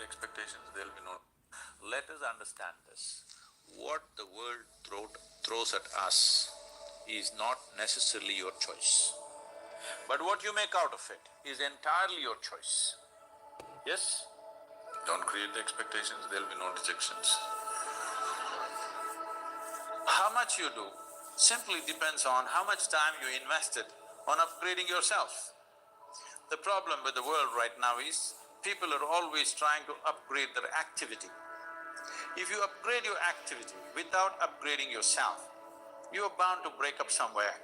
the expectations, there'll be no… Let us understand this. What the world throws at us is not necessarily your choice. But what you make out of it is entirely your choice. Yes? Don't create the expectations, there'll be no dejections. How much you do simply depends on how much time you invested on upgrading yourself. The problem with the world right now is, people are always trying to upgrade their activity. If you upgrade your activity without upgrading yourself, you are bound to break up somewhere.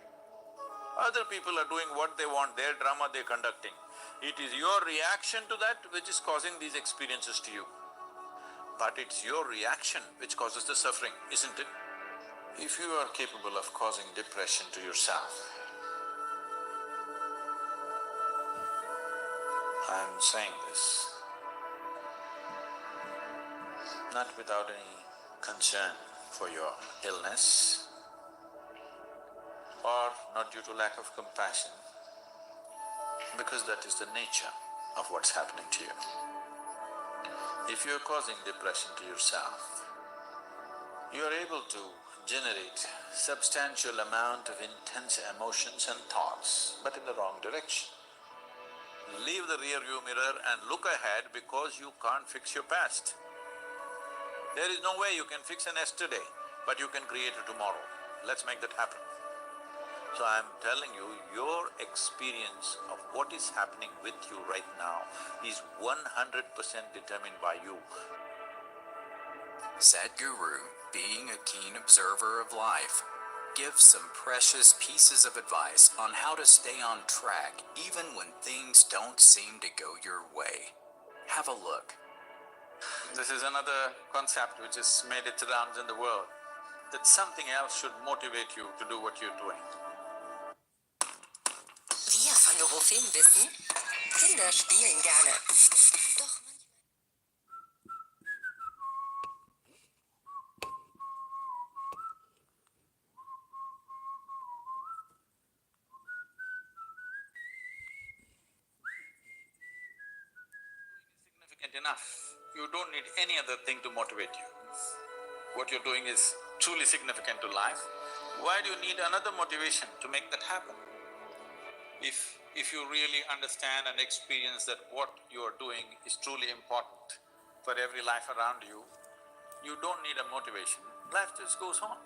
Other people are doing what they want, their drama they're conducting. It is your reaction to that which is causing these experiences to you. But it's your reaction which causes the suffering, isn't it? If you are capable of causing depression to yourself, I'm saying this not without any concern for your illness or not due to lack of compassion, because that is the nature of what's happening to you. If you're causing depression to yourself, you are able to generate substantial amount of intense emotions and thoughts, but in the wrong direction. Leave the rear view mirror and look ahead because you can't fix your past. There is no way you can fix an yesterday, but you can create a tomorrow. Let's make that happen. So I'm telling you, your experience of what is happening with you right now is 100% determined by you. Sadhguru, being a keen observer of life, gives some precious pieces of advice on how to stay on track even when things don't seem to go your way. Have a look. This is another concept which has made its rounds in the world, that something else should motivate you to do what you're doing. Wir von Neurophilm wissen, Kinder spielen gerne. Doch Significant enough, you don't need any other thing to motivate you. What you're doing is truly significant to life. Why do you need another motivation to make that happen? If you really understand and experience that what you are doing is truly important for every life around you, you don't need a motivation, life just goes on.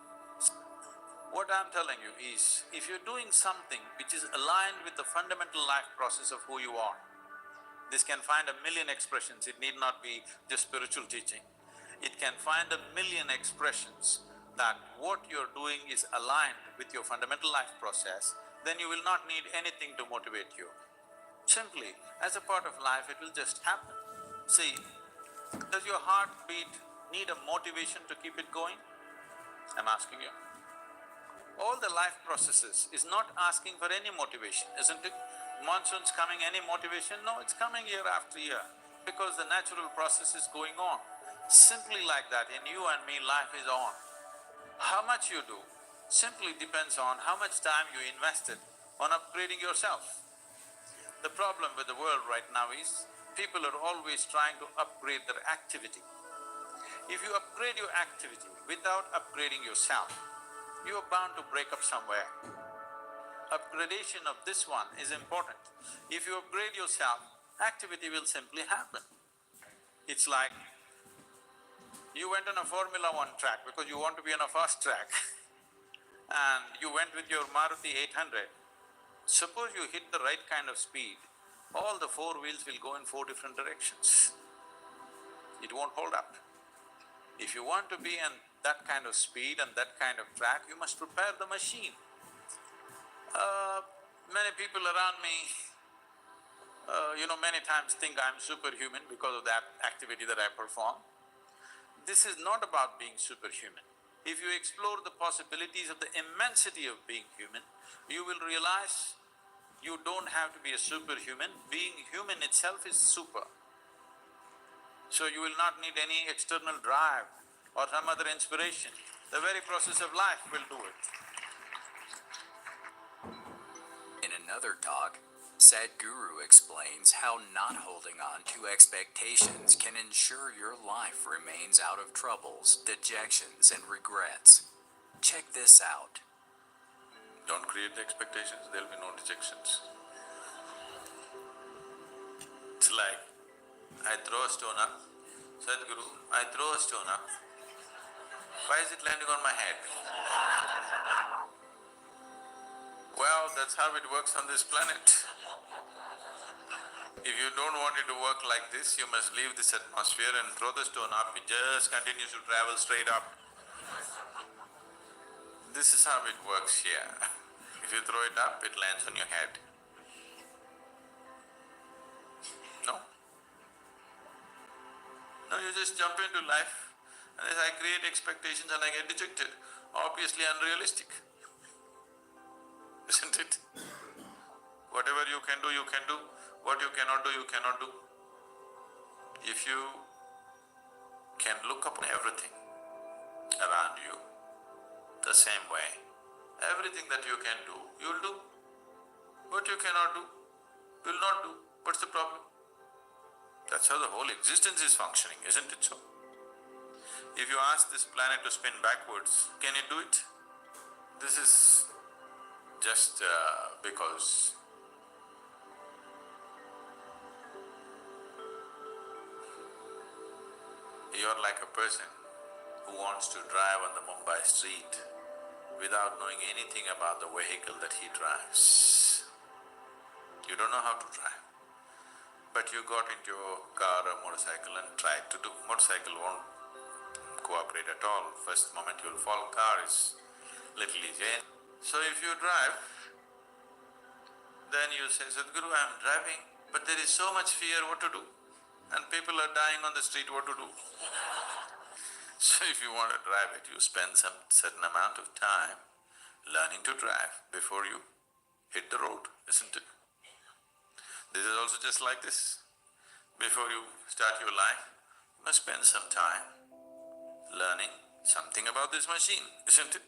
What I'm telling you is, if you're doing something which is aligned with the fundamental life process of who you are, this can find a million expressions, it need not be just spiritual teaching. It can find a million expressions that what you're doing is aligned with your fundamental life process, then you will not need anything to motivate you. Simply, as a part of life, it will just happen. See, does your heartbeat need a motivation to keep it going? I'm asking you. All the life processes is not asking for any motivation, isn't it? Monsoon's coming, any motivation? No, it's coming year after year, because the natural process is going on. Simply like that, in you and me, life is on. How much you do simply depends on how much time you invested on upgrading yourself. The problem with the world right now is, people are always trying to upgrade their activity. If you upgrade your activity without upgrading yourself, you are bound to break up somewhere. Upgradation of this one is important. If you upgrade yourself, activity will simply happen. It's like you went on a Formula 1 track because you want to be on a fast track and you went with your Maruti 800. Suppose you hit the right kind of speed, all the four wheels will go in four different directions. It won't hold up. If you want to be in that kind of speed and that kind of track, you must prepare the machine. Many people around me, many times think I'm superhuman because of that activity that I perform. This is not about being superhuman. If you explore the possibilities of the immensity of being human, you will realize you don't have to be a superhuman, being human itself is super. So you will not need any external drive or some other inspiration. The very process of life will do it. In another talk, Sadhguru explains how not holding on to expectations can ensure your life remains out of troubles, dejections, and regrets. Check this out. Don't create the expectations, there'll be no dejections. It's like, I throw a stone up, Sadhguru, I throw a stone up, why is it landing on my head? Well, that's how it works on this planet. If you don't want it to work like this, you must leave this atmosphere and throw the stone up, it just continues to travel straight up. This is how it works here. If you throw it up, it lands on your head. No? No, you just jump into life and as I create expectations and I get dejected. Obviously unrealistic, isn't it? Whatever you can do, you can do. What you cannot do, you cannot do. If you can look upon everything around you the same way, everything that you can do, you'll do. What you cannot do, will not do. What's the problem? That's how the whole existence is functioning, isn't it so? If you ask this planet to spin backwards, can it do it? This is just because you're like a person who wants to drive on the Mumbai street without knowing anything about the vehicle that he drives. You don't know how to drive, but you got into a car or motorcycle and tried to do. Motorcycle won't cooperate at all. First moment you'll fall, car is little easier. So if you drive, then you say, Sadhguru, I'm driving, but there is so much fear, what to do? And people are dying on the street, what to do? So if you want to drive it, you spend some certain amount of time learning to drive before you hit the road, isn't it? This is also just like this. Before you start your life, you must spend some time learning something about this machine, isn't it?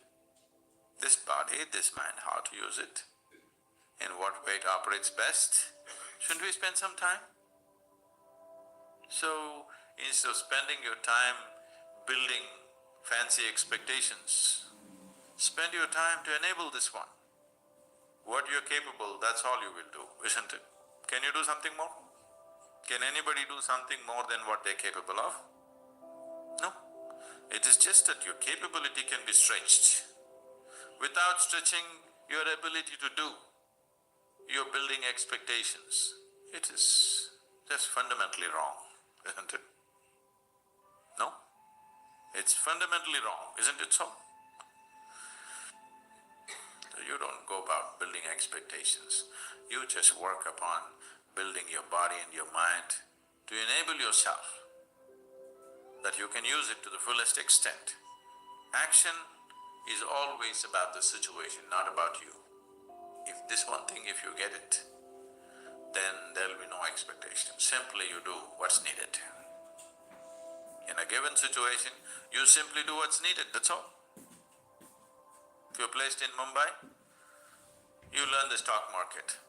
This body, this mind, how to use it, in what way it operates best. Shouldn't we spend some time? So, instead of spending your time building fancy expectations, spend your time to enable this one. What you're capable, that's all you will do, isn't it? Can you do something more? Can anybody do something more than what they're capable of? No. It is just that your capability can be stretched. Without stretching your ability to do, you're building expectations. It is just fundamentally wrong, isn't it? No? It's fundamentally wrong, isn't it so? So you don't go about building expectations. You just work upon building your body and your mind to enable yourself that you can use it to the fullest extent. Action is always about the situation, not about you. If this one thing, if you get it, then there'll be no expectation. Simply you do what's needed. In a given situation, you simply do what's needed, that's all. If you're placed in Mumbai, you learn the stock market.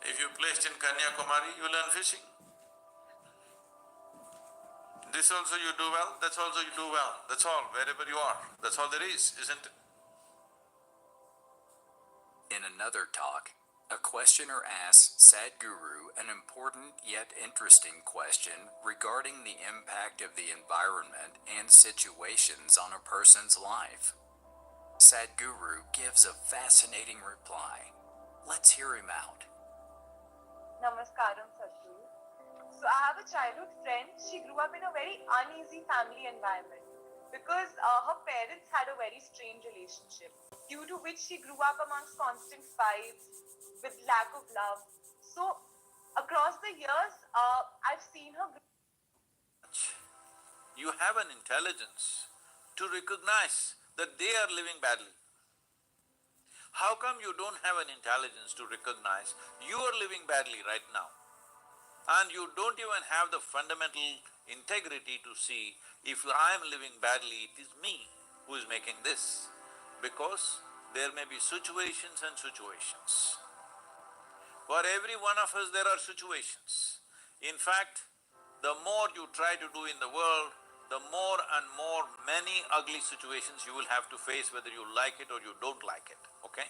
If you're placed in Kanyakumari, you learn fishing. This also you do well, that's also you do well, that's all, wherever you are, that's all there is, isn't it? In another talk, a questioner asks Sadhguru an important yet interesting question regarding the impact of the environment and situations on a person's life. Sadhguru gives a fascinating reply. Let's hear him out. Namaskaram, Sadhguru. So I have a childhood friend. She grew up in a very uneasy family environment because her parents had a very strained relationship, due to which she grew up amongst constant fights, with lack of love. So across the years, I've seen her. You have an intelligence to recognize that they are living badly. How come you don't have an intelligence to recognize you are living badly right now? And you don't even have the fundamental integrity to see if I am living badly, it is me who is making this. Because there may be situations and situations. For every one of us, there are situations. In fact, the more you try to do in the world, the more and more many ugly situations you will have to face whether you like it or you don't like it, okay?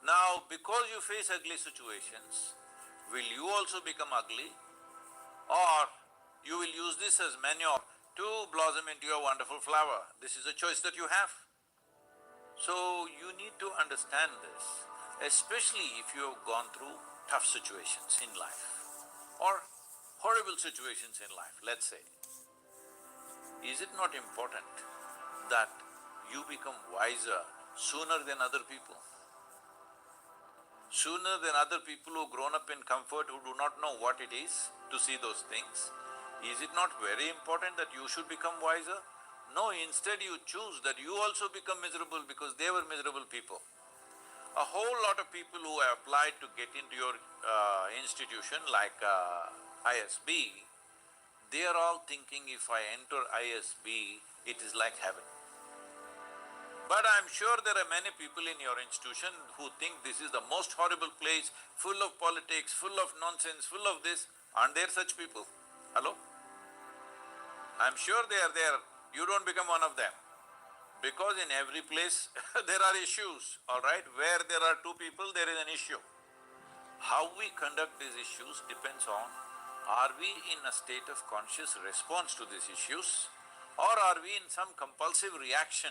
Now, because you face ugly situations, will you also become ugly or you will use this as manure to blossom into a wonderful flower? This is a choice that you have. So, you need to understand this, especially if you have gone through tough situations in life or horrible situations in life, let's say. Is it not important that you become wiser sooner than other people? Sooner than other people who've grown up in comfort, who do not know what it is to see those things? Is it not very important that you should become wiser? No, instead you choose that you also become miserable because they were miserable people. A whole lot of people who have applied to get into your institution like ISB, they are all thinking, if I enter ISB, it is like heaven. But I'm sure there are many people in your institution who think this is the most horrible place, full of politics, full of nonsense, full of this. Aren't there such people? Hello? I'm sure they are there, you don't become one of them. Because in every place there are issues, all right? Where there are two people, there is an issue. How we conduct these issues depends on, are we in a state of conscious response to these issues or are we in some compulsive reaction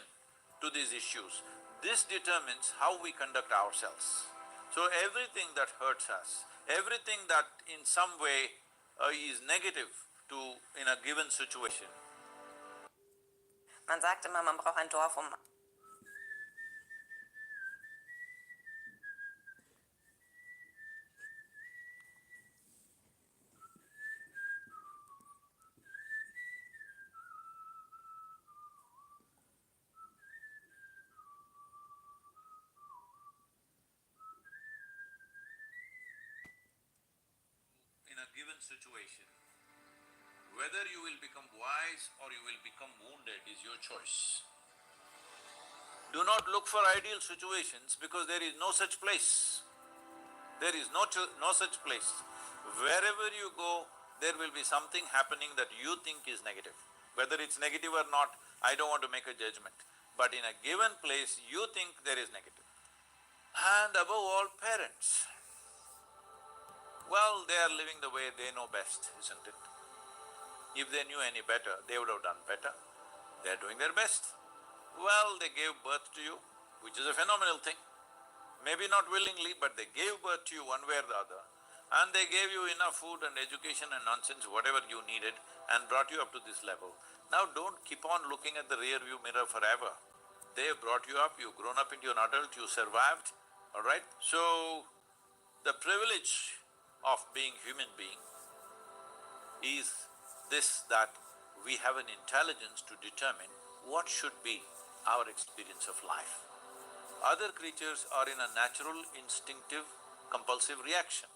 to these issues? This determines how we conduct ourselves. So everything that hurts us, everything that in some way is negative to… in a given situation, Man sagt immer, man braucht ein Dorf, um in a given situation, whether you will become wise or you will become wounded is your choice. Do not look for ideal situations because there is no such place. There is no such place. Wherever you go, there will be something happening that you think is negative. Whether it's negative or not, I don't want to make a judgment. But in a given place, you think there is negative. And above all, parents. Well, they are living the way they know best, isn't it? If they knew any better, they would have done better. They're doing their best. Well, they gave birth to you, which is a phenomenal thing. Maybe not willingly, but they gave birth to you one way or the other. And they gave you enough food and education and nonsense, whatever you needed, and brought you up to this level. Now don't keep on looking at the rear view mirror forever. They brought you up, you've grown up into an adult, you survived, all right? So, the privilege of being human being is this, that we have an intelligence to determine what should be our experience of life. Other creatures are in a natural, instinctive, compulsive reaction.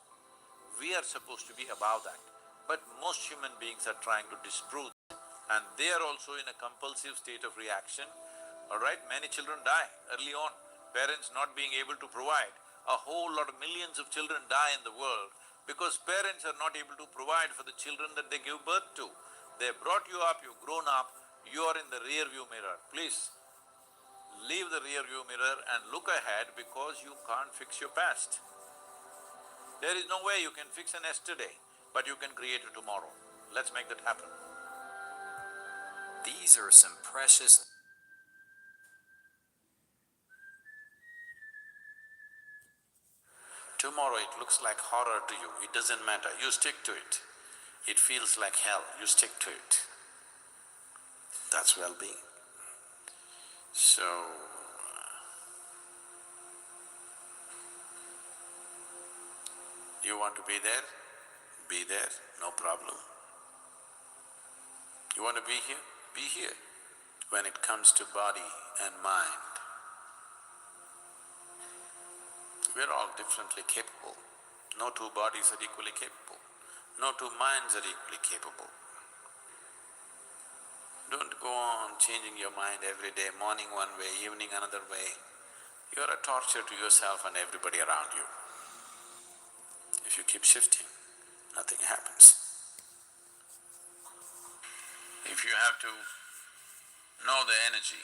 We are supposed to be above that. But most human beings are trying to disprove that, and they are also in a compulsive state of reaction, all right? Many children die early on, parents not being able to provide. A whole lot of millions of children die in the world because parents are not able to provide for the children that they give birth to. They brought you up, you've grown up, you are in the rear view mirror. Please, leave the rear view mirror and look ahead because you can't fix your past. There is no way you can fix an yesterday, but you can create a tomorrow. Let's make that happen. These are some precious Tomorrow it looks like horror to you, it doesn't matter, you stick to it. It feels like hell, you stick to it. That's well-being. So, you want to be there, no problem. You want to be here? Be here. When it comes to body and mind, we're all differently capable. No two bodies are equally capable. No two minds are equally capable. Don't go on changing your mind every day, morning one way, evening another way. You're a torture to yourself and everybody around you. If you keep shifting, nothing happens. If you have to know the energy,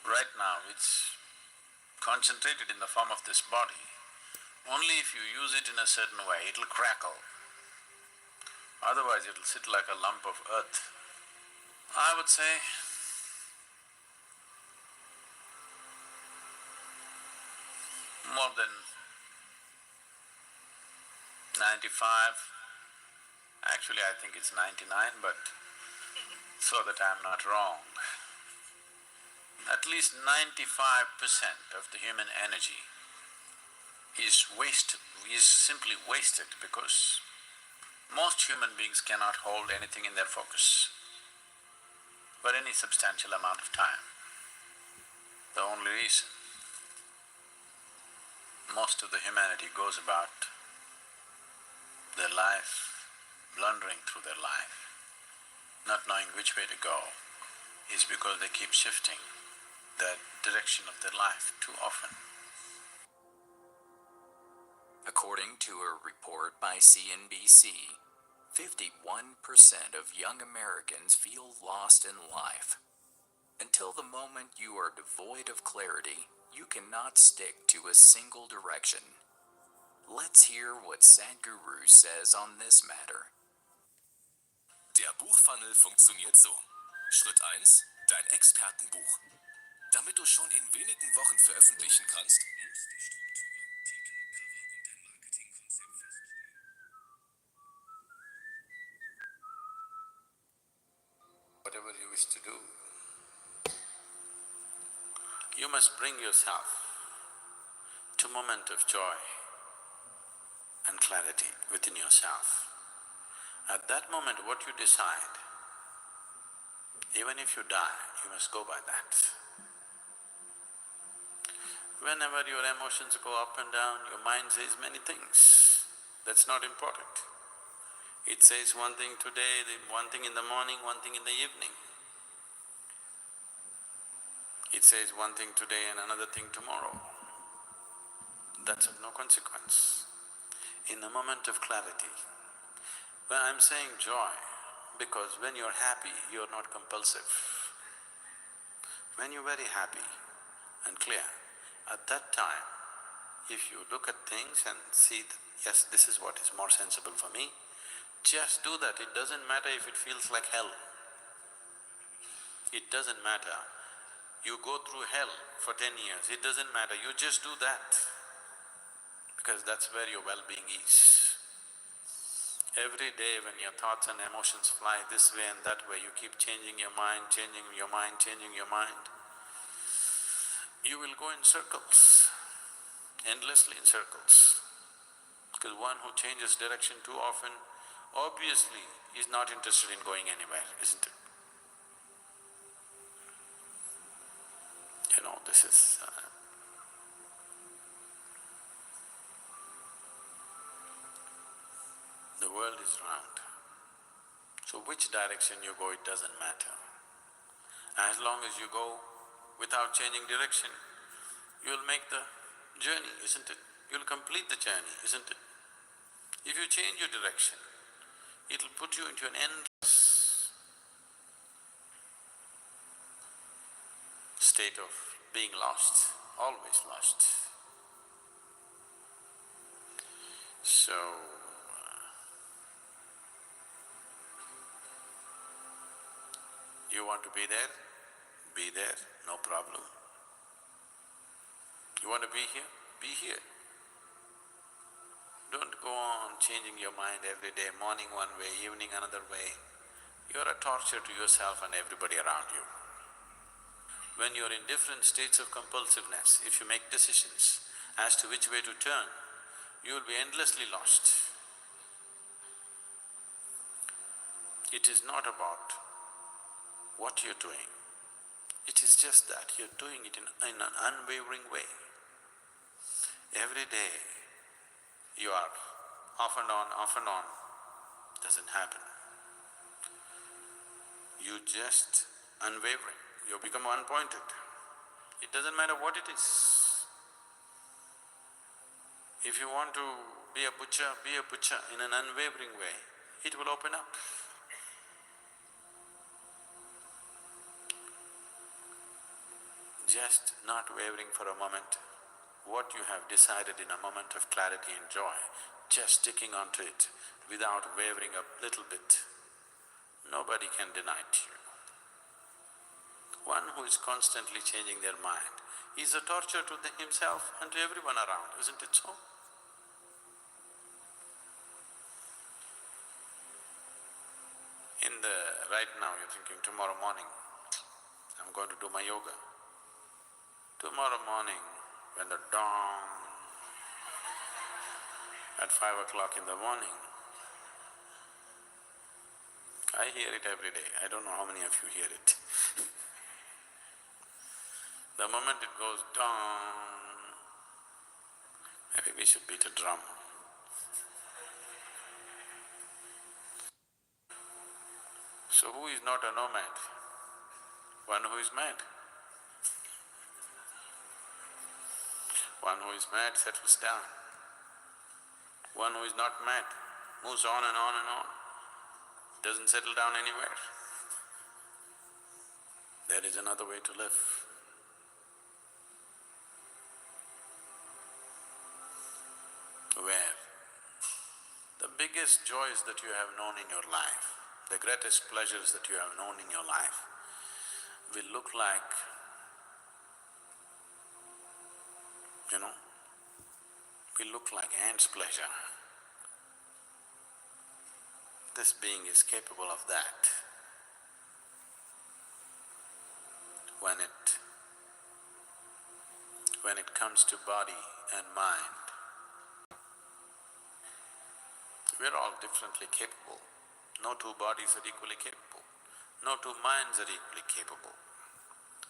right now it's concentrated in the form of this body. Only if you use it in a certain way, it'll crackle. Otherwise, it'll sit like a lump of earth. I would say more than 95, actually I think it's 99, but so that I'm not wrong, at least 95% of the human energy is wasted, is simply wasted because most human beings cannot hold anything in their focus for any substantial amount of time. The only reason most of the humanity goes about their life, blundering through their life, not knowing which way to go, is because they keep shifting the direction of their life too often. According to a report by CNBC, 51% of young Americans feel lost in life. Until the moment you are devoid of clarity, you cannot stick to a single direction. Let's hear what Sadhguru says on this matter. Der Buchfunnel funktioniert so. Schritt 1: Dein Expertenbuch. Damit du schon in wenigen Wochen veröffentlichen kannst, muss die Struktur, Titel, Cover und dein Marketingkonzept feststehen. Whatever you wish to do, you must bring yourself to a moment of joy and clarity within yourself. At that moment, what you decide, even if you die, you must go by that. Whenever your emotions go up and down, your mind says many things. That's not important. It says one thing today, one thing in the morning, one thing in the evening. It says one thing today and another thing tomorrow. That's of no consequence. In the moment of clarity, when I'm saying joy, because when you're happy, you're not compulsive. When you're very happy and clear, at that time, if you look at things and see that, yes, this is what is more sensible for me, just do that. It doesn't matter if it feels like hell. It doesn't matter. You go through hell for 10 years, it doesn't matter, you just do that, because that's where your well-being is. Every day when your thoughts and emotions fly this way and that way, you keep changing your mind, changing your mind, changing your mind, you will go in circles, endlessly in circles. Because one who changes direction too often, obviously is not interested in going anywhere, isn't it? You know, this is… the world is round. So which direction you go, it doesn't matter. As long as you go without changing direction, you'll make the journey, isn't it? You'll complete the journey, isn't it? If you change your direction, it'll put you into an endless state of being lost, always lost. So, you want to be there, no problem. You want to be here? Be here. Don't go on changing your mind every day, morning one way, evening another way. You're a torture to yourself and everybody around you. When you're in different states of compulsiveness, if you make decisions as to which way to turn, you will be endlessly lost. It is not about what you're doing, it is just that you're doing it in an unwavering way. Every day you are off and on, doesn't happen. You just unwavering, you become one-pointed. It doesn't matter what it is. If you want to be a butcher in an unwavering way, it will open up. Just not wavering for a moment, what you have decided in a moment of clarity and joy, just sticking onto it without wavering a little bit, nobody can deny it to you. One who is constantly changing their mind is a torture to himself and to everyone around, isn't it so? Right now you're thinking, tomorrow morning I'm going to do my yoga. Tomorrow morning when the dawn at 5 o'clock in the morning, I hear it every day, I don't know how many of you hear it. The moment it goes dawn, maybe we should beat a drum. So who is not a nomad? One who is mad. One who is mad settles down. One who is not mad moves on and on and on, doesn't settle down anywhere. There is another way to live. Where the biggest joys that you have known in your life, the greatest pleasures that you have known in your life will look like, will look like ants' pleasure. This being is capable of that. When it comes to body and mind, we're all differently capable. No two bodies are equally capable. No two minds are equally capable.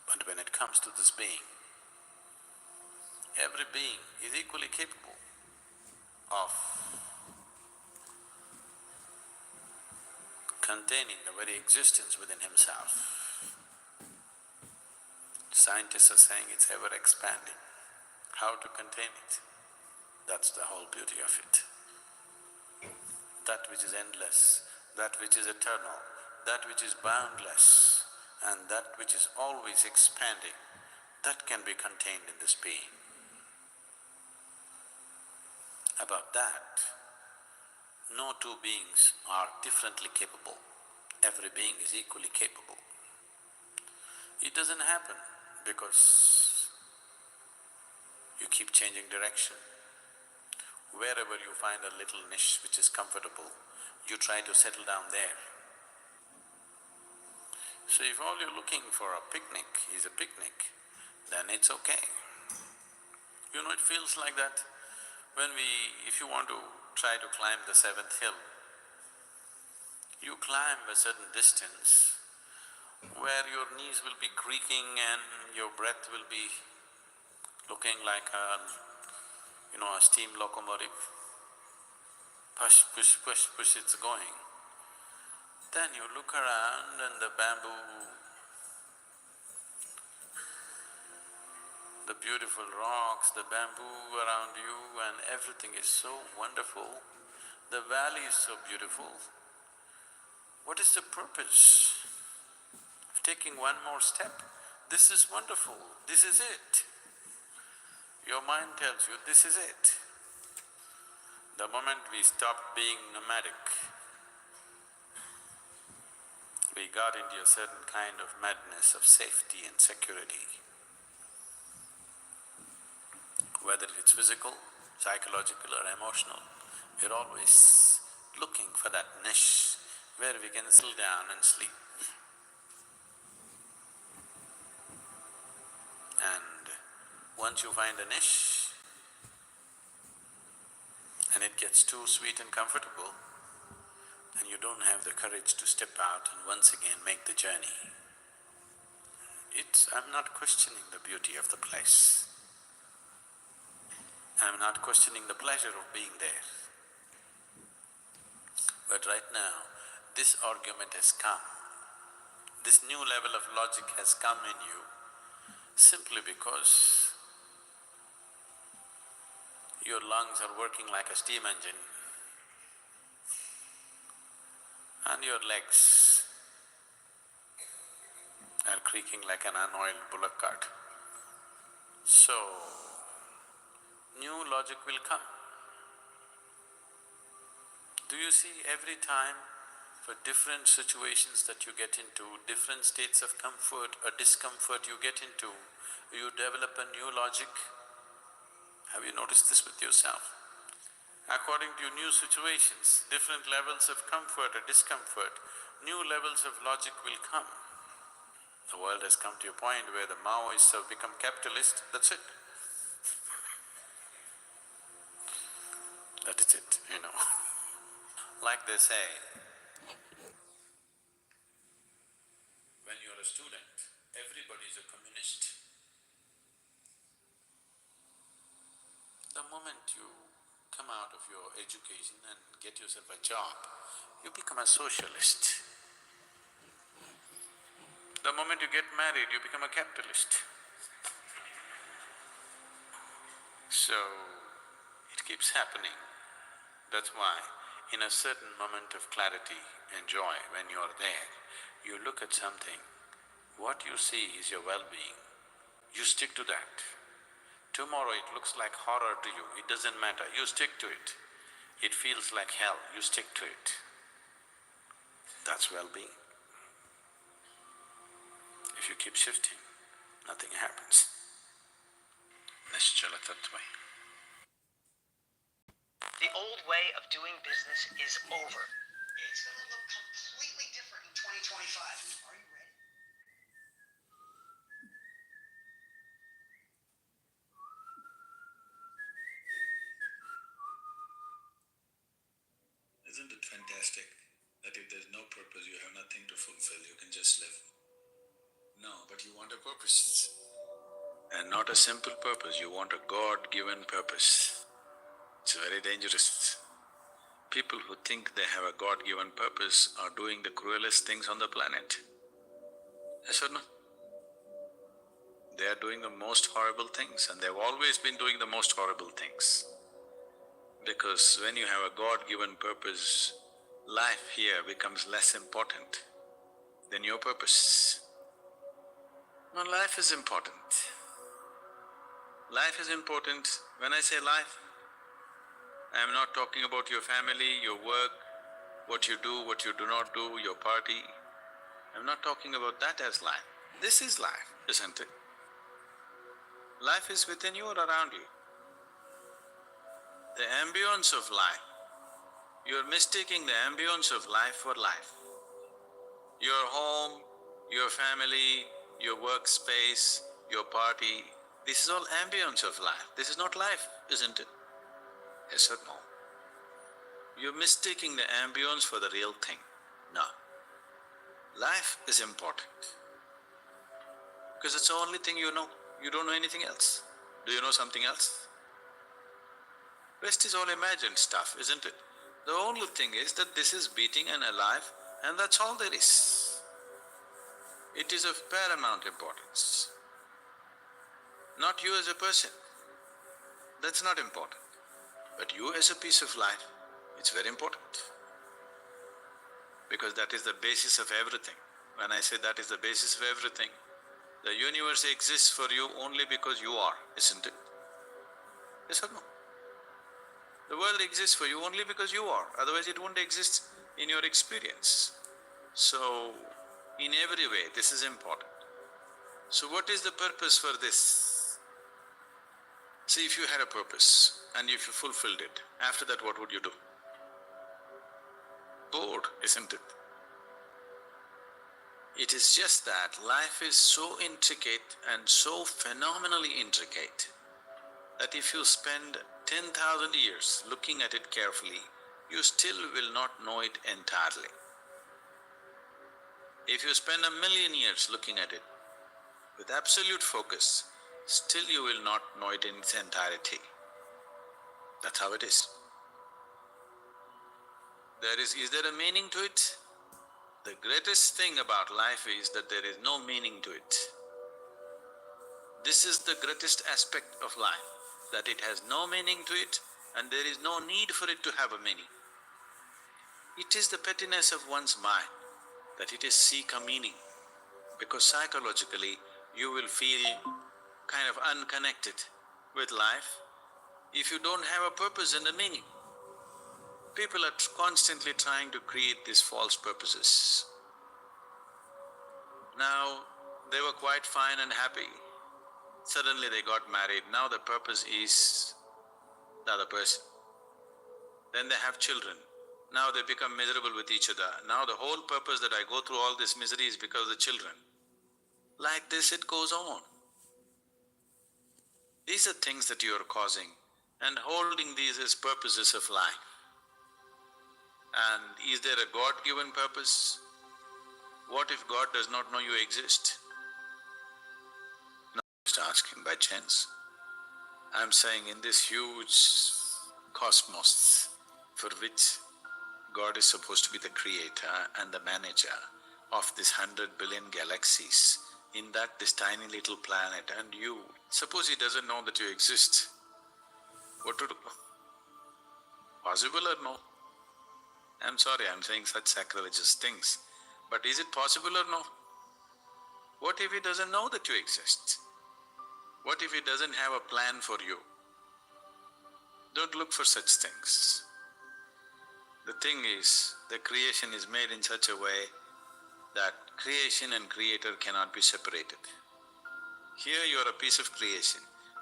But when it comes to this being, every being is equally capable of containing the very existence within himself. Scientists are saying it's ever expanding. How to contain it? That's the whole beauty of it. That which is endless, that which is eternal, that which is boundless, and that which is always expanding, that can be contained in this being. About that, no two beings are differently capable. Every being is equally capable. It doesn't happen because you keep changing direction. Wherever you find a little niche which is comfortable, you try to settle down there. So if all you're looking for a picnic is a picnic, then it's okay. It feels like that if you want to try to climb the seventh hill, you climb a certain distance where your knees will be creaking and your breath will be looking like a steam locomotive. Push, push, push, push, it's going. Then you look around and the bamboo, the beautiful rocks, the bamboo around you, and everything is so wonderful. The valley is so beautiful. What is the purpose of taking one more step? This is wonderful, this is it. Your mind tells you, this is it. The moment we stopped being nomadic, we got into a certain kind of madness of safety and security. Whether it's physical, psychological or emotional, we're always looking for that niche where we can settle down and sleep. And once you find a niche and it gets too sweet and comfortable, and you don't have the courage to step out and once again make the journey. I'm not questioning the beauty of the place. I'm not questioning the pleasure of being there. But right now, this argument has come, this new level of logic has come in you simply because Your lungs are working like a steam engine and your legs are creaking like an unoiled bullock cart. So, new logic will come. Do you see every time for different situations that you get into, different states of comfort or discomfort you get into, you develop a new logic? Have you noticed this with yourself? According to new situations, different levels of comfort or discomfort, new levels of logic will come. The world has come to a point where the Maoists have become capitalist, that's it. That is it. Like they say, when you're a student, everybody is a communist. The moment you come out of your education and get yourself a job, you become a socialist. The moment you get married, you become a capitalist. So, it keeps happening. That's why, in a certain moment of clarity and joy, when you're there, you look at something, what you see is your well-being. You stick to that. Tomorrow it looks like horror to you, it doesn't matter, you stick to it. It feels like hell, you stick to it. That's well-being. If you keep shifting, nothing happens. Nischala tattva. The old way of doing business is over. It's gonna look completely different in 2025. Are you ready? Isn't it fantastic that if there's no purpose, you have nothing to fulfill, you can just live? No, but you want a purpose. And not a simple purpose, you want a God-given purpose. It's very dangerous. People who think they have a God-given purpose are doing the cruelest things on the planet. Yes or no? They are doing the most horrible things and they've always been doing the most horrible things. Because when you have a God-given purpose, life here becomes less important than your purpose. No, life is important. Life is important. When I say life, I am not talking about your family, your work, what you do not do, your party. I'm not talking about that as life. This is life, isn't it? Life is within you or around you. The ambience of life, you're mistaking the ambience of life for life. Your home, your family, your workspace, your party, this is all ambience of life. This is not life, isn't it? Yes or no? You're mistaking the ambience for the real thing. No. Life is important. Because it's the only thing you know. You don't know anything else. Do you know something else? Rest is all imagined stuff, isn't it? The only thing is that this is beating and alive, and that's all there is. It is of paramount importance. Not you as a person, that's not important. But you as a piece of life, it's very important. Because that is the basis of everything. When I say that is the basis of everything, the universe exists for you only because you are, isn't it? Yes or no? The world exists for you only because you are, otherwise it won't exist in your experience. So, in every way, this is important. So what is the purpose for this? See, if you had a purpose and if you fulfilled it, after that what would you do? Bored, isn't it? It is just that life is so intricate and so phenomenally intricate that if you spend 10,000 years looking at it carefully, you still will not know it entirely. If you spend 1,000,000 years looking at it with absolute focus, still you will not know it in its entirety. That's how it is. Is there a meaning to it? The greatest thing about life is that there is no meaning to it. This is the greatest aspect of life. that it has no meaning to it and there is no need for it to have a meaning. It is the pettiness of one's mind that it is seek a meaning, because psychologically you will feel kind of unconnected with life if you don't have a purpose and a meaning. People are constantly trying to create these false purposes. Now, they were quite fine and happy. Suddenly they got married, now the purpose is the other person. Then they have children, now they become miserable with each other. Now the whole purpose that I go through all this misery is because of the children. Like this it goes on. These are things that you are causing and holding these as purposes of life. And is there a God-given purpose? What if God does not know you exist? No, just asking by chance. I'm saying in this huge cosmos for which God is supposed to be the creator and the manager of this 100 billion galaxies, in that this tiny little planet and you, suppose he doesn't know that you exist, what to do? Possible or no? I'm sorry, I'm saying such sacrilegious things, but is it possible or no? What if he doesn't know that you exist? What if he doesn't have a plan for you? Don't look for such things. The thing is, the creation is made in such a way that creation and creator cannot be separated. Here you are a piece of creation,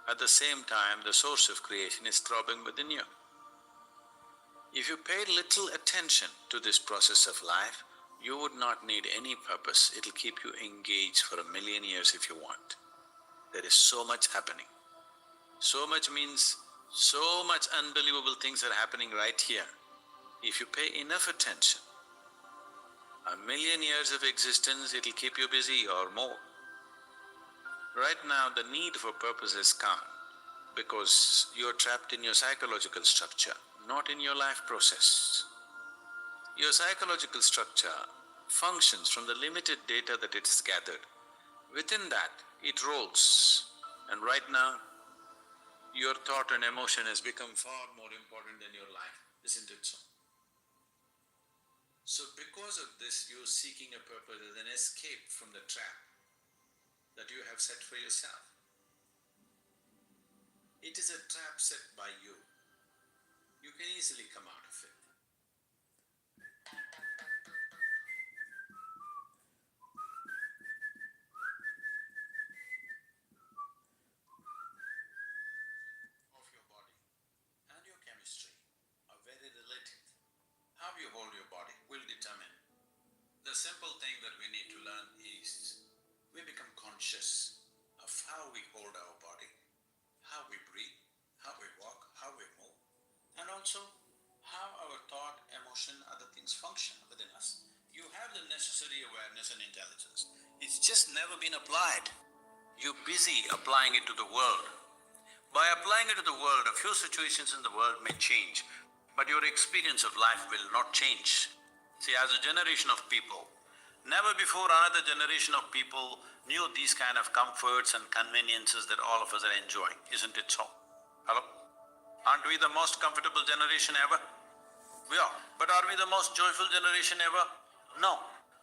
at the same time the source of creation is throbbing within you. If you paid little attention to this process of life, you would not need any purpose, it'll keep you engaged for 1,000,000 years if you want. There is so much happening. So much means so much unbelievable things are happening right here. If you pay enough attention, 1,000,000 years of existence, it'll keep you busy or more. Right now, the need for purpose has come because you're trapped in your psychological structure, not in your life process. Your psychological structure functions from the limited data that it's gathered. Within that, it rolls. And right now, your thought and emotion has become far more important than your life, isn't it so? So because of this, you're seeking a purpose as an escape from the trap that you have set for yourself. It is a trap set by you. You can easily come out of it. Of your body and your chemistry are very related. How you hold your body will determine. The simple thing that we need to learn is we become conscious of how we hold our body, how we breathe, how we walk, how we move, and also how our thought, emotion, other things function within us. You have the necessary awareness and intelligence. It's just never been applied. You're busy applying it to the world. By applying it to the world, a few situations in the world may change, but your experience of life will not change. See, as a generation of people, never before another generation of people knew these kind of comforts and conveniences that all of us are enjoying, isn't it so? Hello? Aren't we the most comfortable generation ever? We are. But are we the most joyful generation ever? No.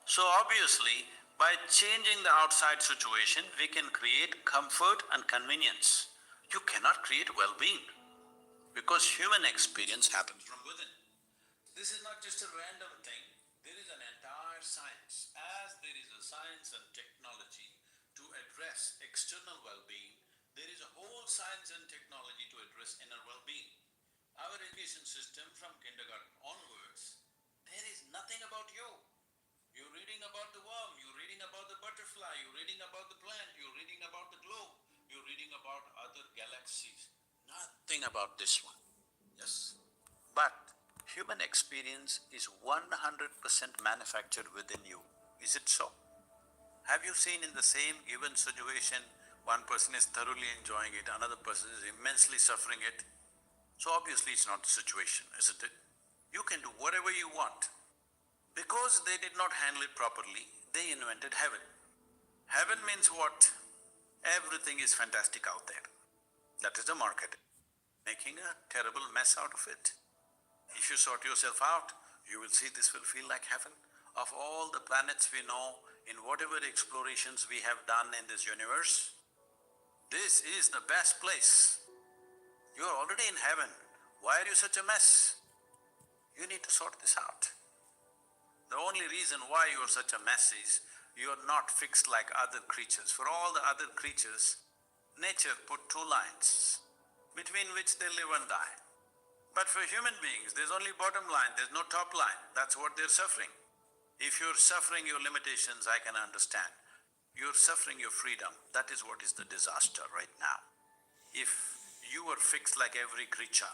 So obviously, by changing the outside situation, we can create comfort and convenience. You cannot create well-being, because human experience happens from within. This is not just a random thing, there is an entire science. As there is a science and technology to address external well-being, there is a whole science and technology to address inner well-being. Our education system from kindergarten onwards, there is nothing about you. You're reading about the worm, you're reading about the butterfly, you're reading about the plant, you're reading about the globe, you're reading about other galaxies. Nothing about this one. Yes. But human experience is 100% manufactured within you. Is it so? Have you seen in the same given situation, one person is thoroughly enjoying it, another person is immensely suffering it? So obviously it's not the situation, isn't it? You can do whatever you want. Because they did not handle it properly, they invented heaven. Heaven means what? Everything is fantastic out there. That is the market. making a terrible mess out of it. If you sort yourself out, you will see this will feel like heaven. Of all the planets we know, in whatever explorations we have done in this universe, this is the best place. You're already in heaven. Why are you such a mess? You need to sort this out. The only reason why you're such a mess is you're not fixed like other creatures. For all the other creatures, nature put two lines between which they live and die. But for human beings, there's only bottom line, there's no top line. That's what they're suffering. If you're suffering your limitations, I can understand. You're suffering your freedom. That is what is the disaster right now. If you were fixed like every creature,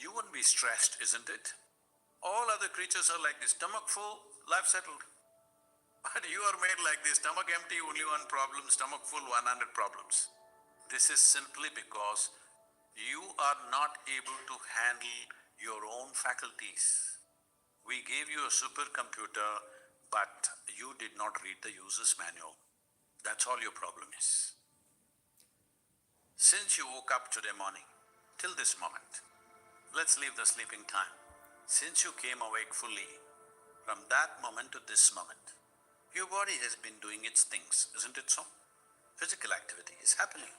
you wouldn't be stressed, isn't it? All other creatures are like this, stomach full, life settled. But you are made like this, stomach empty, only one problem, stomach full, 100 problems. This is simply because you are not able to handle your own faculties. We gave you a supercomputer, but you did not read the user's manual. That's all your problem is. Since you woke up today morning, till this moment, let's leave the sleeping time. Since you came awake fully, from that moment to this moment, your body has been doing its things, isn't it so? Physical activity is happening,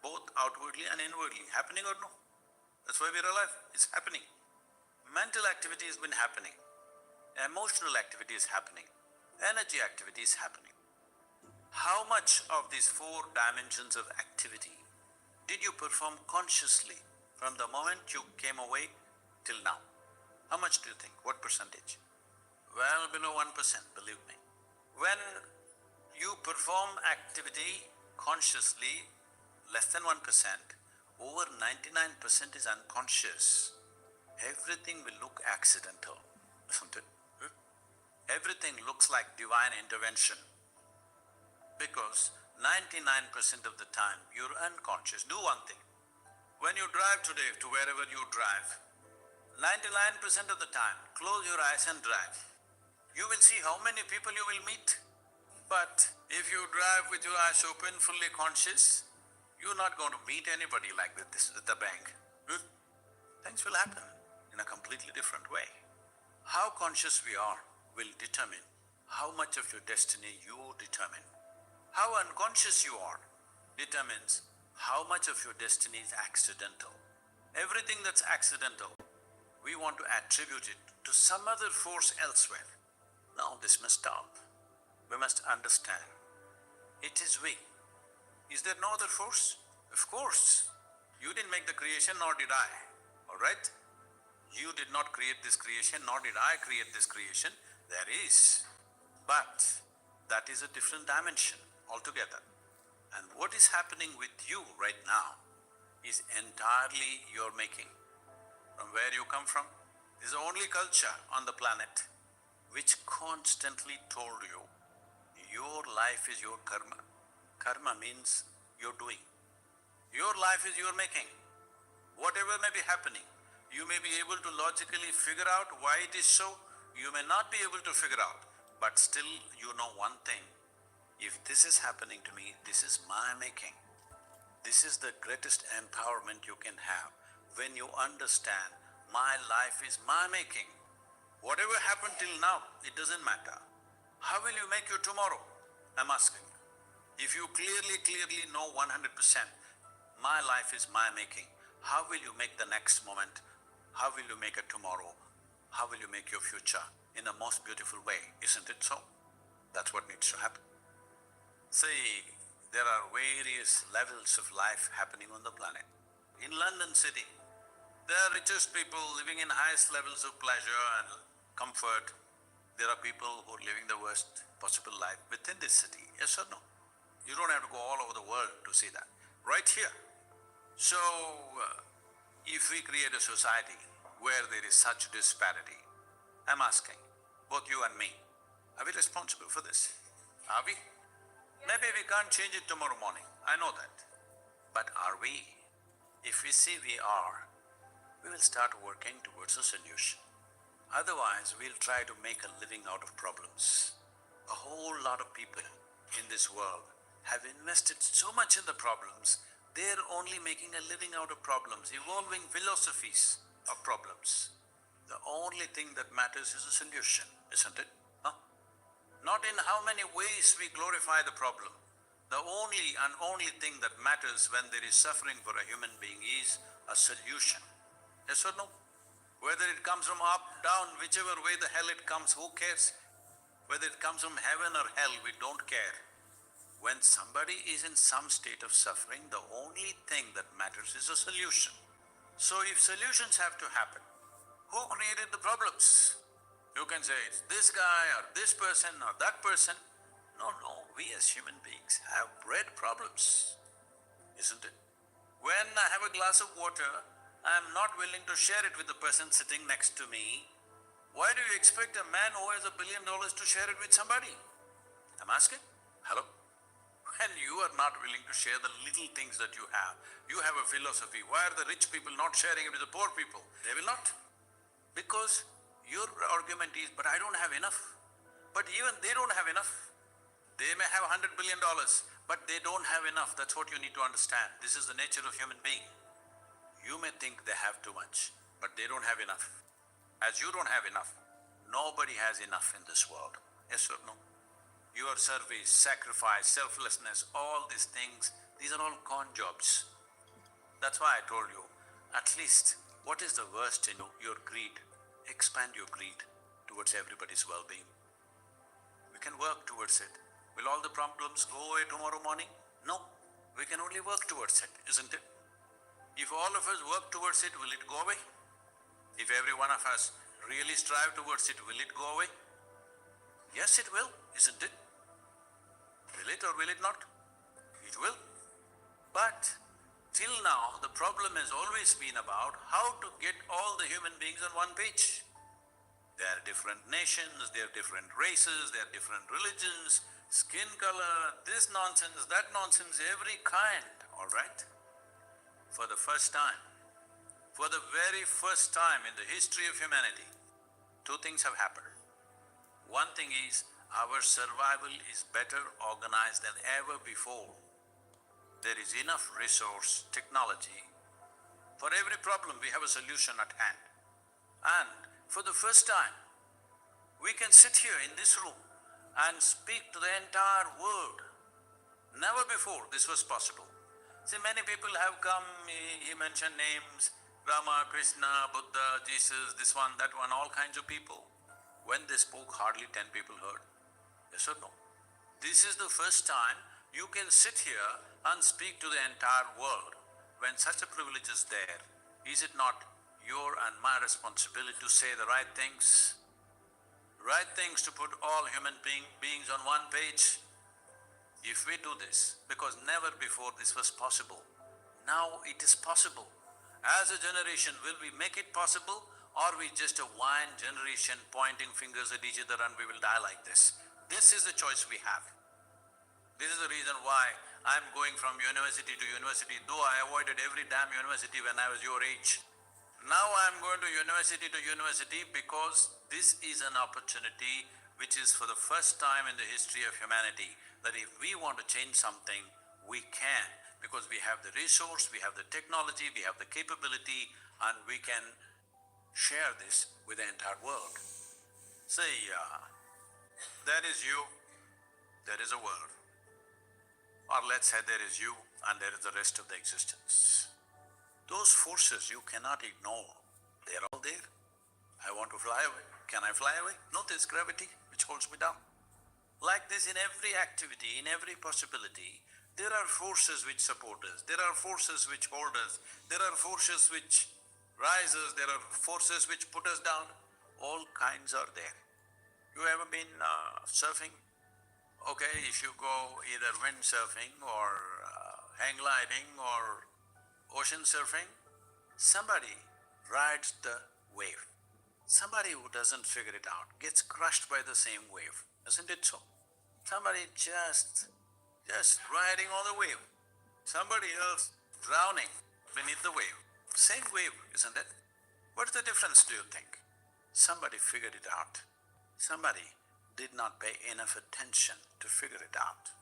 both outwardly and inwardly, happening or no? That's why we're alive, it's happening. Mental activity has been happening, emotional activity is happening, energy activity is happening. How much of these four dimensions of activity did you perform consciously from the moment you came awake till now? How much do you think? What percentage? Well, below 1%, believe me. When you perform activity consciously, less than 1%, over 99% is unconscious. Everything will look accidental, isn't it? Everything looks like divine intervention because 99% of the time you're unconscious. Do one thing. When you drive today to wherever you drive, 99% of the time, close your eyes and drive. You will see how many people you will meet. But if you drive with your eyes open, fully conscious, you're not going to meet anybody like this at the bank. Things will happen in a completely different way. How conscious we are will determine how much of your destiny you determine. How unconscious you are determines how much of your destiny is accidental. Everything that's accidental, we want to attribute it to some other force elsewhere. No, this must stop. We must understand. It is we. Is there no other force? Of course. You didn't make the creation, nor did I. All right? You did not create this creation, nor did I create this creation. There is. But that is a different dimension altogether. And what is happening with you right now is entirely your making. From where you come from, is the only culture on the planet which constantly told you, your life is your karma. Karma means you're doing. Your life is your making. Whatever may be happening, you may be able to logically figure out why it is so, you may not be able to figure out, but still you know one thing, if this is happening to me, this is my making. This is the greatest empowerment you can have when you understand my life is my making. Whatever happened till now, it doesn't matter. How will you make your tomorrow? I'm asking you. If you clearly know 100%, my life is my making, how will you make the next moment? How will you make a tomorrow? How will you make your future in the most beautiful way? Isn't it so? That's what needs to happen. See, there are various levels of life happening on the planet. In London city, there are richest people living in highest levels of pleasure and comfort. There are people who are living the worst possible life within this city, yes or no? You don't have to go all over the world to see that. Right here. So, if we create a society where there is such disparity, I'm asking, both you and me, are we responsible for this? Are we? Maybe we can't change it tomorrow morning, I know that. But are we? If we say we are, we will start working towards a solution. Otherwise, we'll try to make a living out of problems. A whole lot of people in this world have invested so much in the problems, they're only making a living out of problems, evolving philosophies of problems. The only thing that matters is a solution, isn't it? Huh? Not in how many ways we glorify the problem. The only and only thing that matters when there is suffering for a human being is a solution. Yes or no? Whether it comes from up, down, whichever way the hell it comes, who cares? Whether it comes from heaven or hell, we don't care. When somebody is in some state of suffering, the only thing that matters is a solution. So if solutions have to happen, who created the problems? You can say it's this guy or this person or that person. No, we as human beings have bred problems, isn't it? When I have a glass of water, I am not willing to share it with the person sitting next to me. Why do you expect a man who has $1 billion to share it with somebody? I'm asking. Hello? When you are not willing to share the little things that you have a philosophy. Why are the rich people not sharing it with the poor people? They will not. Because your argument is, but I don't have enough. But even they don't have enough. They may have $100 billion, but they don't have enough. That's what you need to understand. This is the nature of human being. You may think they have too much, but they don't have enough. As you don't have enough, nobody has enough in this world. Yes or no? Your service, sacrifice, selflessness, all these things, these are all con jobs. That's why I told you, at least, what is the worst in you? Your greed. Expand your greed towards everybody's well-being. We can work towards it. Will all the problems go away tomorrow morning? No. We can only work towards it, isn't it? If all of us work towards it, will it go away? If every one of us really strive towards it, will it go away? Yes, it will, isn't it? Will it or will it not? It will. But till now, the problem has always been about how to get all the human beings on one page. They are different nations, they are different races, they are different religions, skin color, this nonsense, that nonsense, every kind, all right? For the first time, for the very first time in the history of humanity, two things have happened. One thing is, our survival is better organized than ever before. There is enough resource, technology. For every problem, we have a solution at hand. And for the first time, we can sit here in this room and speak to the entire world. Never before this was possible. See, many people have come, he mentioned names, Rama, Krishna, Buddha, Jesus, this one, that one, all kinds of people. When they spoke, hardly 10 people heard. Yes or no? This is the first time you can sit here and speak to the entire world. When such a privilege is there, is it not your and my responsibility to say the right things? Right things to put all human beings on one page? If we do this, because never before this was possible, now it is possible. As a generation, will we make it possible, or we just a whine generation pointing fingers at each other and we will die like this? This is the choice we have. This is the reason why I'm going from university to university, though I avoided every damn university when I was your age. Now I'm going to university because this is an opportunity which is for the first time in the history of humanity, that if we want to change something, we can, because we have the resource, we have the technology, we have the capability, and we can share this with the entire world. Say, there is you, there is a world. Or let's say there is you and there is the rest of the existence. Those forces you cannot ignore. They are all there. I want to fly away. Can I fly away? No, there's gravity which holds me down. Like this, in every activity, in every possibility, there are forces which support us. There are forces which hold us. There are forces which rise us. There are forces which put us down. All kinds are there. You ever been surfing? Okay, if you go either windsurfing or hang gliding or ocean surfing, somebody rides the wave. Somebody who doesn't figure it out gets crushed by the same wave, isn't it so? Somebody just riding on the wave. Somebody else drowning beneath the wave. Same wave, isn't it? What's the difference, do you think? Somebody figured it out. Somebody did not pay enough attention to figure it out.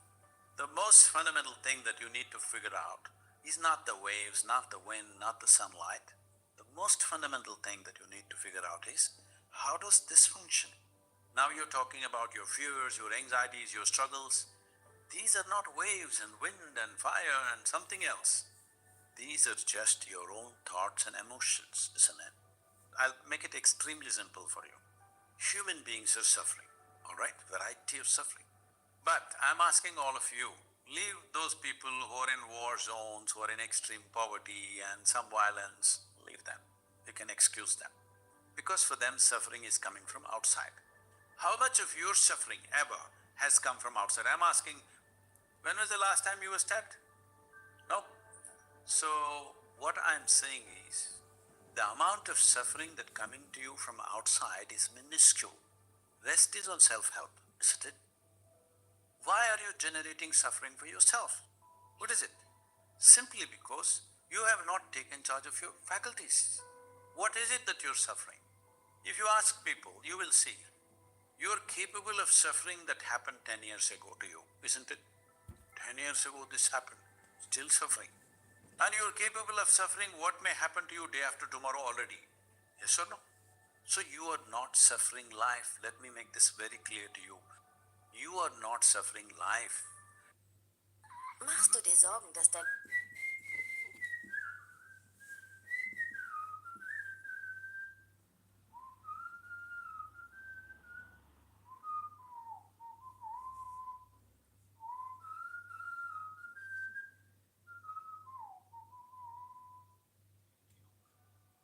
The most fundamental thing that you need to figure out is not the waves, not the wind, not the sunlight. The most fundamental thing that you need to figure out is, how does this function? Now you're talking about your fears, your anxieties, your struggles. These are not waves and wind and fire and something else. These are just your own thoughts and emotions, isn't it? I'll make it extremely simple for you. Human beings are suffering, all right? Variety of suffering. But I'm asking all of you, leave those people who are in war zones, who are in extreme poverty and some violence, leave them. You can excuse them. Because for them, suffering is coming from outside. How much of your suffering ever has come from outside? I'm asking, when was the last time you were stabbed? No. So, what I'm saying is, the amount of suffering that coming to you from outside is minuscule. Rest is on self-help, isn't it? Why are you generating suffering for yourself? What is it? Simply because you have not taken charge of your faculties. What is it that you're suffering? If you ask people, you will see, you're capable of suffering that happened 10 years ago to you, isn't it? 10 years ago this happened, still suffering. And you're capable of suffering what may happen to you day after tomorrow already. Yes or no? So you are not suffering life. Let me make this very clear to you. You are not suffering life. Machst du dir Sorgen, dass dein...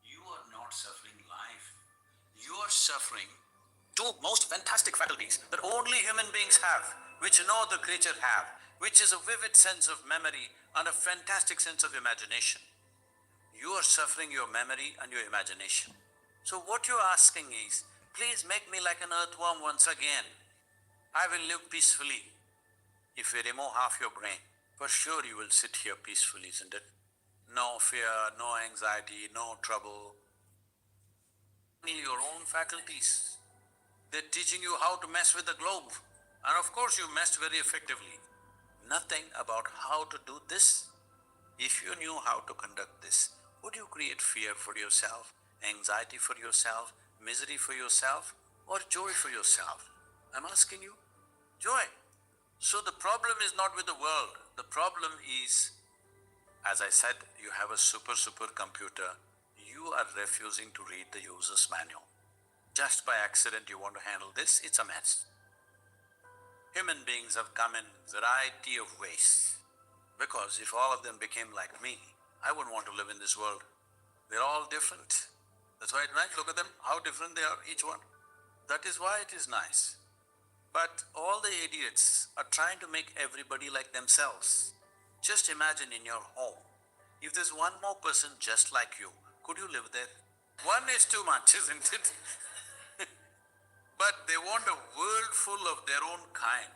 You are not suffering life. You are suffering two most fantastic faculties that only human beings have, which no other creature have, which is a vivid sense of memory and a fantastic sense of imagination. You are suffering your memory and your imagination. So what you're asking is, please make me like an earthworm once again. I will live peacefully. If we remove half your brain, for sure you will sit here peacefully, isn't it? No fear, no anxiety, no trouble. Only your own faculties. They're teaching you how to mess with the globe. And of course you messed very effectively. Nothing about how to do this. If you knew how to conduct this, would you create fear for yourself, anxiety for yourself, misery for yourself, or joy for yourself? I'm asking you, joy. So the problem is not with the world. The problem is, as I said, you have a super computer. You are refusing to read the user's manual. Just by accident you want to handle this, it's a mess. Human beings have come in variety of ways. Because if all of them became like me, I wouldn't want to live in this world. They're all different. That's right, right? Look at them, how different they are, each one. That is why it is nice. But all the idiots are trying to make everybody like themselves. Just imagine in your home, if there's one more person just like you, could you live there? One is too much, isn't it? But they want a world full of their own kind.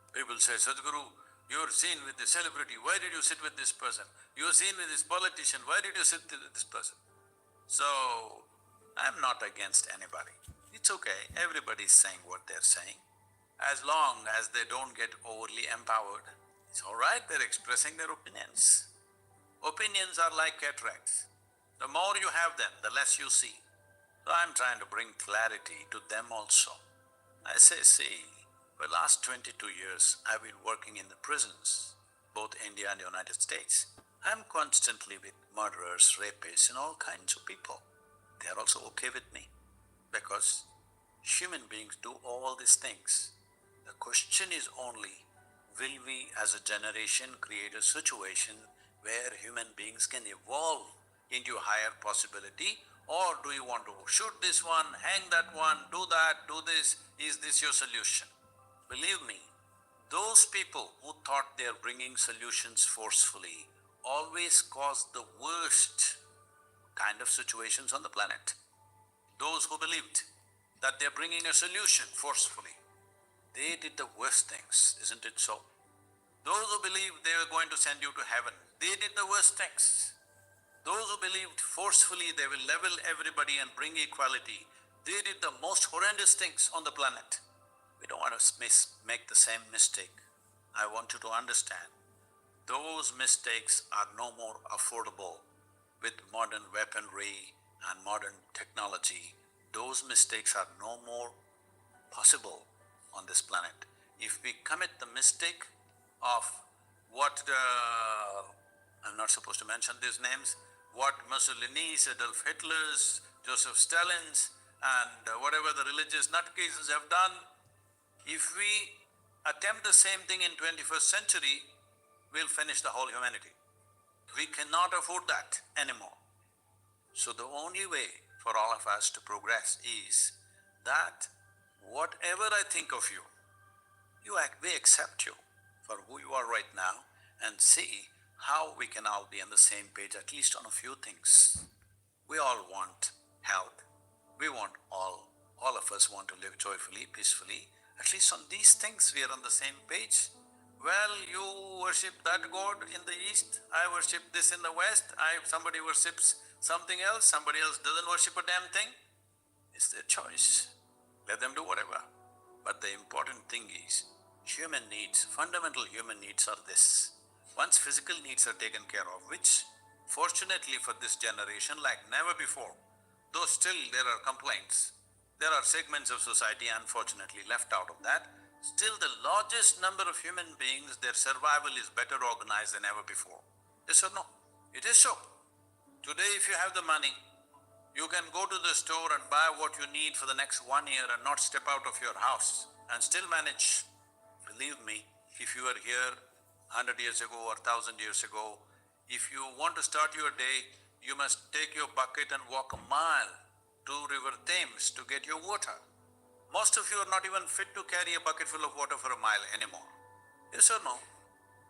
People say, Sadhguru, you're seen with the celebrity, why did you sit with this person? You're seen with this politician, why did you sit with this person? So, I'm not against anybody. It's okay, everybody's saying what they're saying. As long as they don't get overly empowered, it's all right, they're expressing their opinions. Opinions are like cataracts. The more you have them, the less you see. So I'm trying to bring clarity to them also. I say, see, for the last 22 years, I've been working in the prisons, both India and the United States. I'm constantly with murderers, rapists, and all kinds of people. They are also okay with me, because human beings do all these things. The question is only, will we as a generation create a situation where human beings can evolve into a higher possibility, or do you want to shoot this one, hang that one, do that, do this? Is this your solution? Believe me, those people who thought they're bringing solutions forcefully always cause the worst kind of situations on the planet. Those who believed that they're bringing a solution forcefully, they did the worst things, isn't it so? Those who believed they were going to send you to heaven, they did the worst things. Those who believed forcefully they will level everybody and bring equality, they did the most horrendous things on the planet. We don't want to make the same mistake. I want you to understand, those mistakes are no more affordable with modern weaponry and modern technology. Those mistakes are no more possible on this planet. If we commit the mistake of what I'm not supposed to mention these names, what Mussolini's, Adolf Hitler's, Joseph Stalin's, and whatever the religious nutcases have done, if we attempt the same thing in 21st century, we'll finish the whole humanity. We cannot afford that anymore. So the only way for all of us to progress is that whatever I think of you, we accept you for who you are right now and see how we can all be on the same page, at least on a few things. We all want health. We want all of us want to live joyfully, peacefully. At least on these things, we are on the same page. Well, you worship that god in the east, I worship this in the west, somebody worships something else, somebody else doesn't worship a damn thing. It's their choice. Let them do whatever. But the important thing is, human needs, fundamental human needs are this. Once physical needs are taken care of, which fortunately for this generation, like never before, though still there are complaints, there are segments of society unfortunately left out of that, still the largest number of human beings, their survival is better organized than ever before. Yes or no? It is so. Today if you have the money, you can go to the store and buy what you need for the next 1 year and not step out of your house and still manage. Believe me, if you were here 100 years ago or 1,000 years ago, if you want to start your day, you must take your bucket and walk a mile to River Thames to get your water. Most of you are not even fit to carry a bucket full of water for a mile anymore. Yes or no?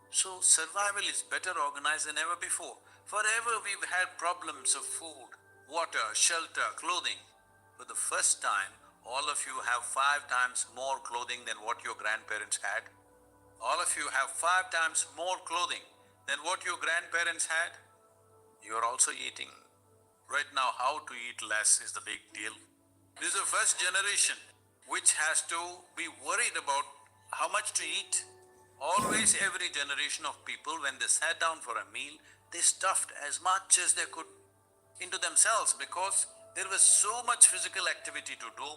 So survival is better organized than ever before. Forever we've had problems of food, water, shelter, clothing. For the first time, all of you have 5 times more clothing than what your grandparents had. All of you have 5 times more clothing than what your grandparents had. You're also eating. Right now, how to eat less is the big deal. This is the first generation which has to be worried about how much to eat. Always every generation of people, when they sat down for a meal, they stuffed as much as they could into themselves because there was so much physical activity to do.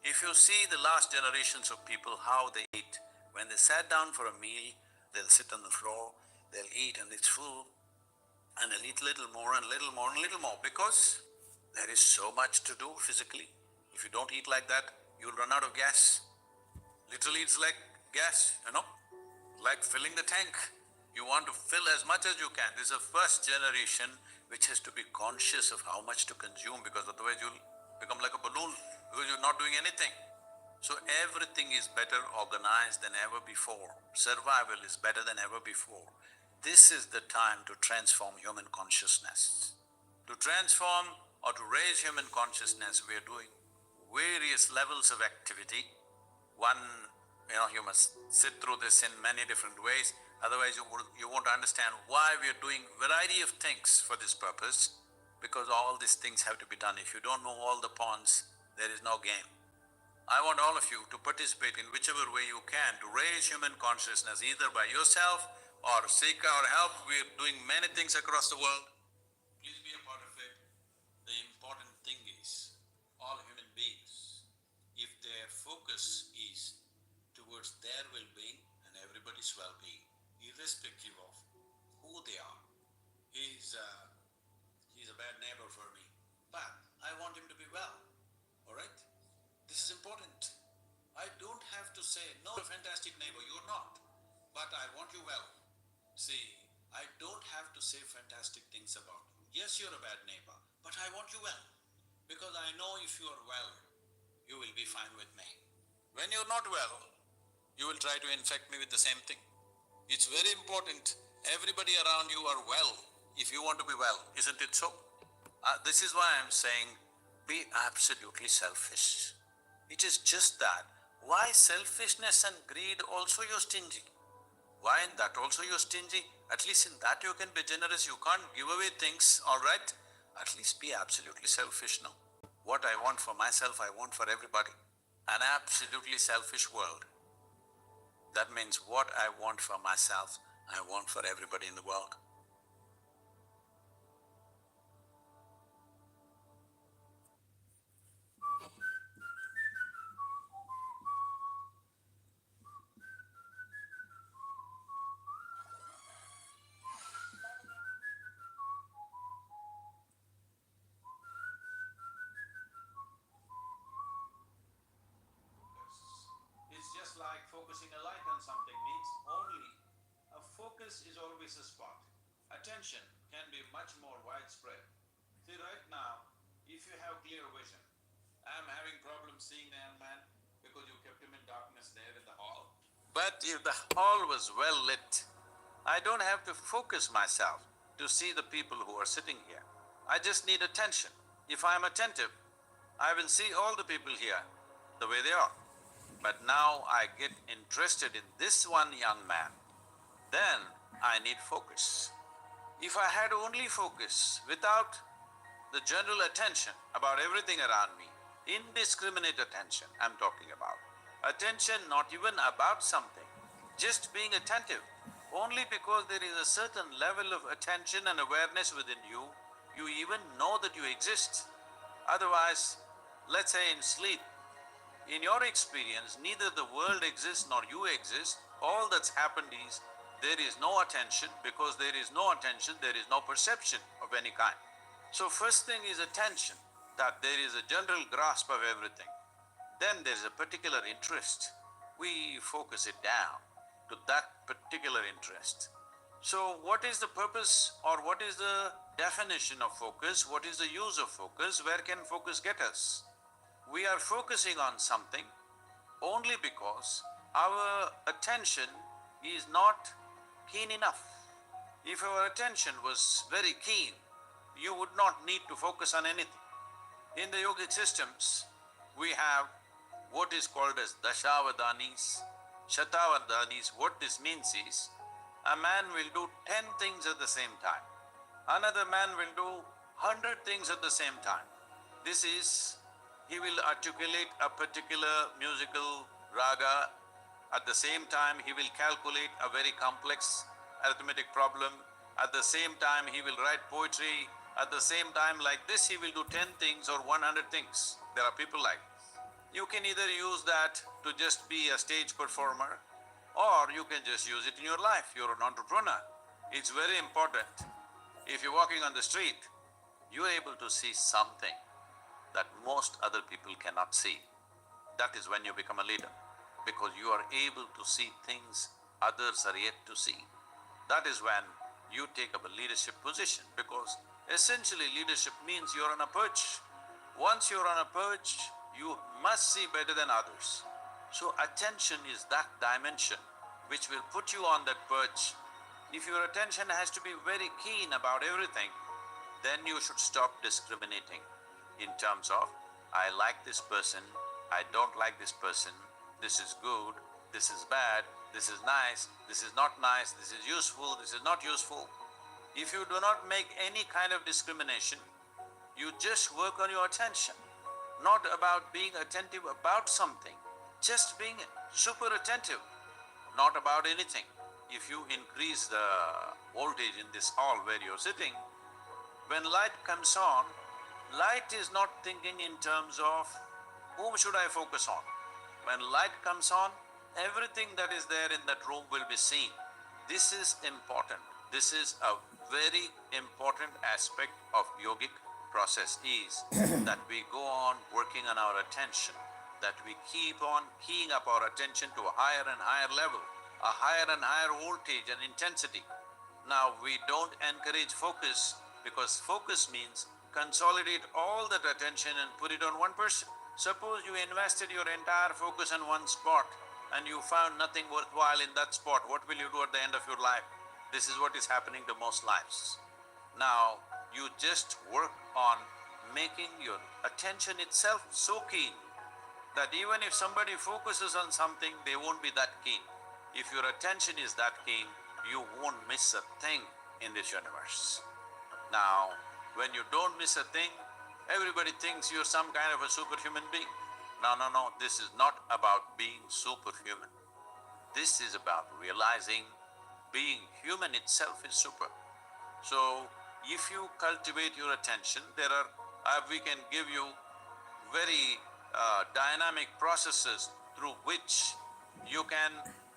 If you see the last generations of people, how they eat, when they sat down for a meal, they'll sit on the floor, they'll eat and it's full, and they'll eat little more and little more and little more because there is so much to do physically. If you don't eat like that, you'll run out of gas. Literally, it's like gas, like filling the tank. You want to fill as much as you can. This is the first generation which has to be conscious of how much to consume because otherwise you'll become like a balloon because you're not doing anything. So everything is better organized than ever before. Survival is better than ever before. This is the time to transform human consciousness. To transform or to raise human consciousness, we are doing various levels of activity. One, you must sit through this in many different ways, otherwise you won't understand why we are doing variety of things for this purpose, because all these things have to be done. If you don't know all the pawns, there is no game. I want all of you to participate in whichever way you can to raise human consciousness, either by yourself or seek our help. We're doing many things across the world. Please be a part of it. The important thing is, all human beings, if their focus is towards their well-being and everybody's well-being, irrespective of who they are. He's a bad neighbor for me, but I want him to be well, all right? This is important. I don't have to say, no, you're a fantastic neighbor, you're not, but I want you well. See, I don't have to say fantastic things about you. Yes, you're a bad neighbor, but I want you well, because I know if you are well, you will be fine with me. When you're not well, you will try to infect me with the same thing. It's very important everybody around you are well if you want to be well, isn't it so? This is why I'm saying, be absolutely selfish. It is just that. Why selfishness and greed also you're stingy? Why in that also you're stingy? At least in that you can be generous. You can't give away things, all right? At least be absolutely selfish now. What I want for myself, I want for everybody. An absolutely selfish world. That means what I want for myself, I want for everybody in the world. It's just like focusing a light on something means only a focus is always a spot. Attention can be much more widespread. See, right now, if you have clear vision, I'm having problems seeing the young man because you kept him in darkness there in the hall. But if the hall was well lit, I don't have to focus myself to see the people who are sitting here. I just need attention. If I'm attentive, I will see all the people here the way they are. But now I get interested in this one young man, then I need focus. If I had only focus without the general attention about everything around me, indiscriminate attention I'm talking about, attention not even about something, just being attentive, only because there is a certain level of attention and awareness within you, you even know that you exist. Otherwise, let's say in sleep, in your experience, neither the world exists nor you exist. All that's happened is there is no attention. Because there is no attention, there is no perception of any kind. So first thing is attention, that there is a general grasp of everything. Then there is a particular interest. We focus it down to that particular interest. So what is the purpose or what is the definition of focus? What is the use of focus? Where can focus get us? We are focusing on something only because our attention is not keen enough. If our attention was very keen, you would not need to focus on anything. In the yogic systems, we have what is called as dashavadanis, shatavadanis. What this means is, a man will do 10 things at the same time. Another man will do 100 things at the same time. This is, he will articulate a particular musical raga. At the same time, he will calculate a very complex arithmetic problem. At the same time, he will write poetry. At the same time, like this, he will do 10 things or 100 things. There are people like this. You can either use that to just be a stage performer, or you can just use it in your life. You're an entrepreneur. It's very important. If you're walking on the street, you're able to see something that most other people cannot see. That is when you become a leader, because you are able to see things others are yet to see. That is when you take up a leadership position, because essentially leadership means you're on a perch. Once you're on a perch, you must see better than others. So attention is that dimension which will put you on that perch. If your attention has to be very keen about everything, then you should stop discriminating in terms of, I like this person, I don't like this person, this is good, this is bad, this is nice, this is not nice, this is useful, this is not useful. If you do not make any kind of discrimination, you just work on your attention, not about being attentive about something, just being super attentive, not about anything. If you increase the voltage in this hall where you're sitting, when light comes on, light is not thinking in terms of whom should I focus on. When light comes on, everything that is there in that room will be seen. This is important. This is a very important aspect of yogic process is that we go on working on our attention, that we keep on keying up our attention to a higher and higher level, a higher and higher voltage and intensity. Now, we don't encourage focus because focus means consolidate all that attention and put it on one person. Suppose you invested your entire focus on one spot and you found nothing worthwhile in that spot, what will you do at the end of your life? This is what is happening to most lives. Now, you just work on making your attention itself so keen that even if somebody focuses on something, they won't be that keen. If your attention is that keen, you won't miss a thing in this universe. Now, when you don't miss a thing, everybody thinks you're some kind of a superhuman being. No, this is not about being superhuman. This is about realizing being human itself is super. So, if you cultivate your attention, we can give you very dynamic processes through which you can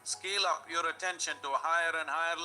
scale up your attention to a higher and higher level.